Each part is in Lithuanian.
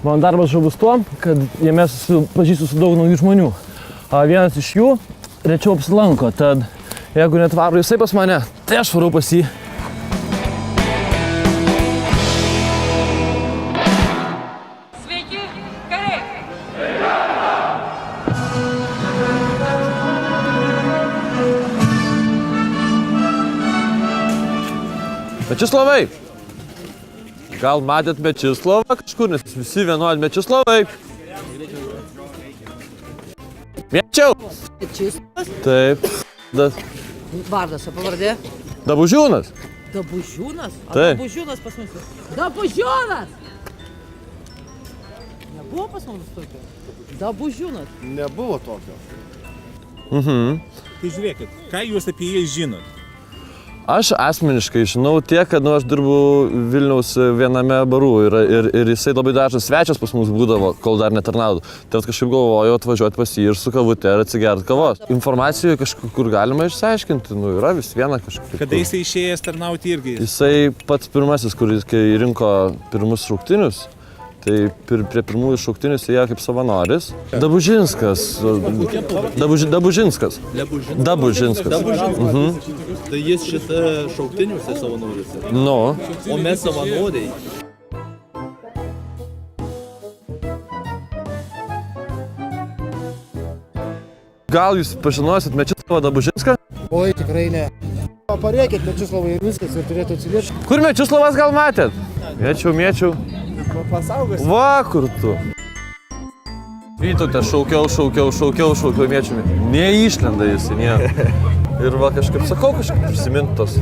Man darbas žavus tuo, kad jame pažįstu su daug naujų žmonių. Vienas iš jų rečiau apsilanko, tad jeigu net varo jisai pas mane, tai aš varau pas jį. Sveiki, kariai! Mečislovai! Gal matėt Mečislovą kažkur, nes visi vienodi Mečislovai? Mėčiau! Mečislovas? Taip. Vardas, o pavardė? Dabužiūnas. Dabužiūnas? A Taip. Dabužiūnas pas mus. Dabužiūnas! Nebuvo pas mus tokio? Dabužiūnas. Nebuvo tokio. Tai žiūrėkit, ką jūs apie jį žinot? Aš asmeniškai žinau tiek, kad aš dirbu Vilniaus viename barų ir jisai labai dažnas svečias pas mus būdavo, kol dar netarnaudavo. Tad kažkaip galvoju atvažiuoti pas jį ir su kavute ir atsigert kavos. Informacijoje kažkur galima išsiaiškinti, yra vis viena kažkur. Kada jisai išėjęs tarnauti irgi? Jisai pats pirmasis, kai rinko pirmus šauktinius, tai prie pirmųjų šauktinių ėjo kaip savanoris. Dabužinskas. Dabužinskas. Tai jis šitą šauktiniuose savanoriuose. Nu. O mes savanoriai. Gal jūs pažinosit Mečislovą Dabužinską? Oi, tikrai ne. Parėkit Mečislovai ir viskas ir turėtų atsiliepti. Kur Mečislovas gal matėt? Mėčiau. Pasaugas. Va, kur tu? Vytaute, šaukiau, mėčiumi. Neišlenda jis, nieko. Ir va kažkaip sakau, prisimint tos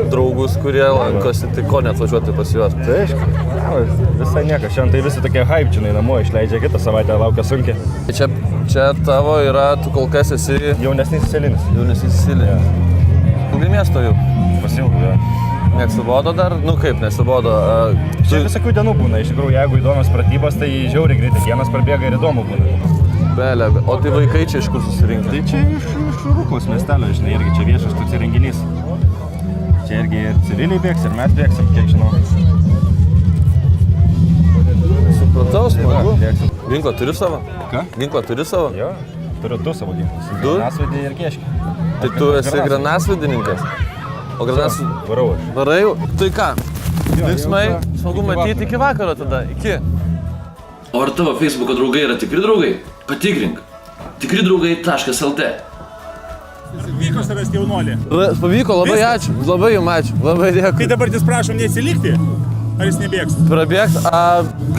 draugus, kurie lankosi, tai ko neatvažiuoti pas juos. Tai aišku, visai nieko, šiandien tai visi tokie hype namo išleidžia, kitą savaitę laukia sunkiai. Čia tavo yra, tu kol kas esi... Jaunesnis Silinis. Ilgai miesto jau? Pasilgų, jo. Neatsibodo dar? Nu kaip neatsibodo? Čia visokių dienų būna, iš tikrųjų, jeigu įdomios pratybos, tai žiauriai greitai dienas prabėga ir įdomu būna. Belė, o tai vaikai čia iš kur susirinkę? Tai čia iš Ruklos miestelio, žinai, irgi čia viešas toks renginys. Čia irgi ir civiliai bėgs, ir mes bėgsim, kiek žinau. Supratau, smagu. Ginklą turi savo? Ką? Ginklą turi savo? Jo, turiu 2 savo ginklus. Du? Granasvaidį ir kieškį. Tai tu esi granasvaidininkas? O granas... Varau aš. Varai? Tai ką? Veiksmai, smagu matyti iki vakaro tada, iki. O ar tavo Facebooko draugai yra tikri draugai? Patikrink. tikridraugai.lt. Vyko savęs jaunuolį. Pavyko, labai ačiū, labai jums ačiū, labai dėkui. Tai dabar jis prašom neatsilikti? Ar jis nebėgs? Prabėgt,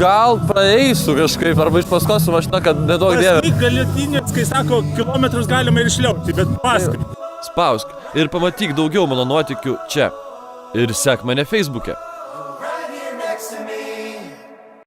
gal praeisiu kažkaip, arba iš paskos su mašina, kad nedaug dievė. Paslyk galutinės, kai sako, kilometrus galima ir išliaukti, bet paskui. Spausk ir pamatyk daugiau mano nuotykių čia. Ir sek mane Facebook'e.